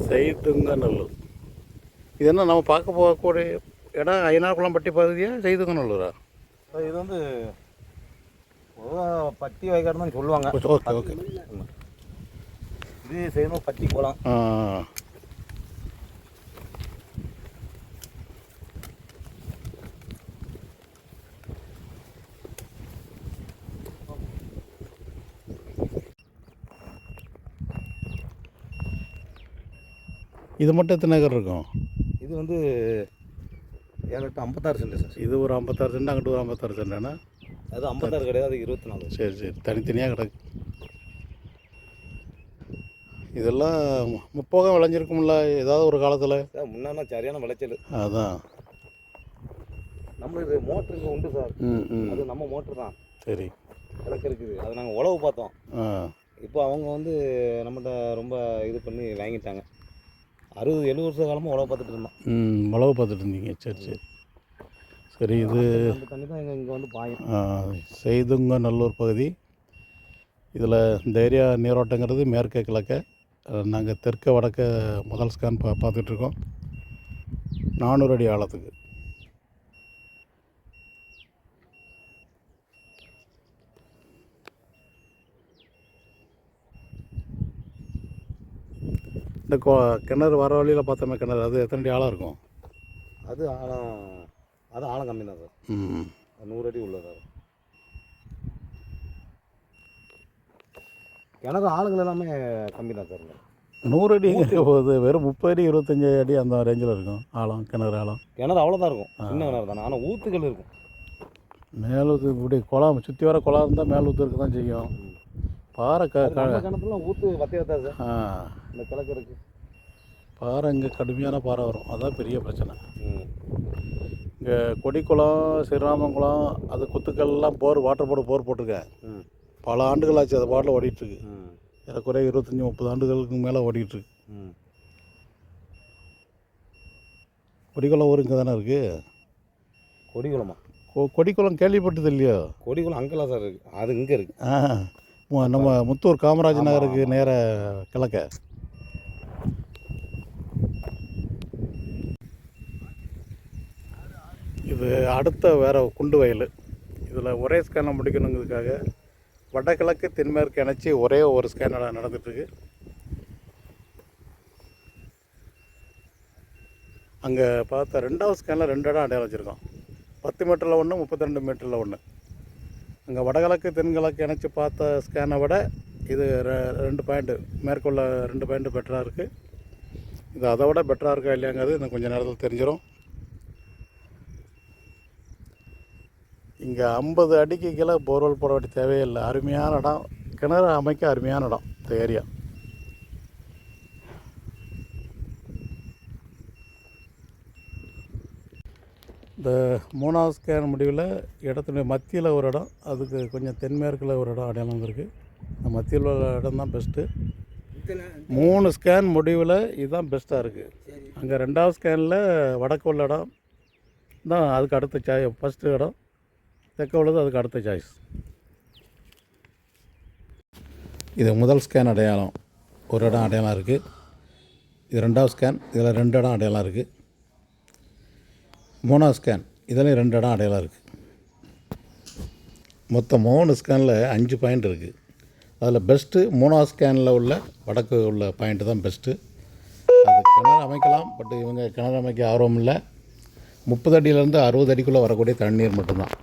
செய்துங்கநல்லூர். இது என்ன நம்ம பார்க்க போகக்கூடிய இடம் ஐயனார்குளம்பட்டி பகுதியா செய்துங்கநல்லூரா? இது வந்து பொதுவாக பட்டி வகைக்காடு தான் சொல்லுவாங்க. Okay okay. இது செய்யணும் பட்டி போகலாம். இது மட்டும் எத்தனை ஏக்கர் இருக்கும்? இது வந்து ஏகப்பட்ட 56 சென்ட் சார். இது ஒரு 56 சென்ட், அங்கிட்டு ஒரு 56 சென்ட்னா? அது 56 கிடையாது, அது 24. சரி சரி, தனித்தனியாக கிடக்கு. இதெல்லாம் முப்போகம் விளைஞ்சிருக்கும்ல ஏதாவது ஒரு காலத்தில்? முன்னா சரியான விளைச்சல். அதான் நம்மளுக்கு மோட்டருங்க உண்டு சார். அது நம்ம மோட்ரு தான். சரி, கிடக்கு இருக்குது. அதை நாங்கள் உழவு பார்த்தோம். இப்போ அவங்க வந்து நம்மகிட்ட ரொம்ப இது பண்ணி வாங்கிட்டாங்க. 60-70 வருஷ காலமாக உழவு பார்த்துட்டு இருந்தோம். உழவு பார்த்துட்டு இருந்தீங்க. சரி சரி சரி. இது அந்த தண்ணி தான் இங்கே வந்து பாயும். செய்துங்கநல்லூர் பகுதி. இதில் இந்த ஏரியா நீரோட்டங்கிறது மேற்கே கிழக்க. நாங்கள் தெற்க வடக்க முதல் ஸ்கேன் பார்த்துட்ருக்கோம். 400 அடி ஆழத்துக்கு. இந்த கிணறு வர வழியில் பார்த்தோமே கிணறு, அது எத்தனை அடி ஆழம் இருக்கும்? அது ஆழம் கம்மி தான் சார். 100 அடி உள்ளது. கிணறு ஆளுங்கள் எல்லாமே கம்மி தான் சார். 100 அடி எங்கே போகுது? வெறும் 30 அடி 25 அடி அந்த ரேஞ்சில் இருக்கும் ஆழம். கிணறு அவ்வளோதான் இருக்கும். சின்ன கிணறு தானே, ஆனால் ஊற்றுகள் இருக்கும். மேலூத்து இப்படி குளம் சுற்றி வர குளம் இருந்தால் மேலூத்து இருக்க தான் செய்யும். பாறை கிணத்துலாம் ஊற்று வத்தையா சார். இந்த கிழக்கு இருக்குது பாறை. இங்கே கடுமையான பாறை வரும், அதுதான் பெரிய பிரச்சனை. இங்கே கொடிக்குளம், ஸ்ரீராமங்குளம், அது குத்துக்கல்லாம் வாட்டர் போர் போட்டிருக்கேன். பல ஆண்டுகள் ஆச்சு அது பாட்டில் ஓடிட்டுருக்கு. ஏறக்குறைய 25-30 ஆண்டுகளுக்கு மேலே ஓடிட்டுருக்கு. கொடிக்குளம் ஊர் இங்கே தானே இருக்குது. கொடிக்குளமா? கொடிக்குளம் கேள்விப்பட்டது இல்லையோ? கொடிக்குளம் அங்கெல்லாம் சார் இருக்குது. அது இங்கே இருக்குது. நம்ம முத்தூர் காமராஜ் நகருக்கு நேர கிழக்க. இது அடுத்த வேறு குண்டு வயல். இதில் ஒரே ஸ்கேனை முடிக்கணுங்கிறதுக்காக வடகிழக்கு தென்மேற்கு இணைச்சி ஒரே ஒரு ஸ்கேன் நடந்துகிட்ருக்கு. அங்கே பார்த்த 2வது ஸ்கேனில் 2 இடம் அடையாளம் வச்சுருக்கோம். 10 மீட்டரில் ஒன்று, 32 மீட்டரில் ஒன்று. அங்கே வடகிழக்கு தென்கிழக்கு இணைச்சி பார்த்த ஸ்கேனை விட இது 2 பாயிண்ட்டு மேற்கொள்ள 2 பாயிண்ட்டு பெட்டராக இருக்குது. இது அதை விட பெட்டராக இருக்கா இல்லையாங்கிறது இன்னும் கொஞ்சம் நேரத்தில் தெரிஞ்சிடும். இங்கே 50 அடிக்கு கீழே போர்வெல் போட வேண்டிய தேவையில்லை. அருமையான இடம், கிணறு அமைக்க அருமையான இடம் இந்த ஏரியா. இந்த 3வது ஸ்கேன் முடிவில் இடத்துடைய மத்தியில் ஒரு இடம், அதுக்கு கொஞ்சம் தென்மேற்கில் ஒரு இடம் அடையாளம் வந்திருக்கு. இந்த மத்தியில் உள்ள இடம் தான் பெஸ்ட்டு. 3 ஸ்கேன் முடிவில் இதுதான் பெஸ்ட்டாக இருக்குது. அங்கே 2வது ஸ்கேனில் வடக்கு உள்ள இடம் தான் அதுக்கு அடுத்த ஃபஸ்ட்டு இடம். தெற்க உள்ளது அதுக்கு அடுத்த சாய்ஸ். இது முதல் ஸ்கேன் அடையாளம், ஒரு இடம் அடையாளம் இருக்குது. இது 2வது ஸ்கேன், இதில் 2 இடம் அடையாளம் இருக்குது. 3வது ஸ்கேன், இதில் 2 இடம் அடையாளம் இருக்குது. மொத்தம் 3 ஸ்கேனில் 5 பாயிண்ட் இருக்குது. அதில் பெஸ்ட்டு 3வது ஸ்கேனில் உள்ள வடக்கு உள்ள பாயிண்ட்டு தான் பெஸ்ட்டு. அது கிணறு அமைக்கலாம், பட் இவங்க கிணறு அமைக்க ஆர்வம் இல்லை. 30 அடியிலேருந்து 60 அடிக்குள்ளே வரக்கூடிய தண்ணீர் மட்டும்தான்.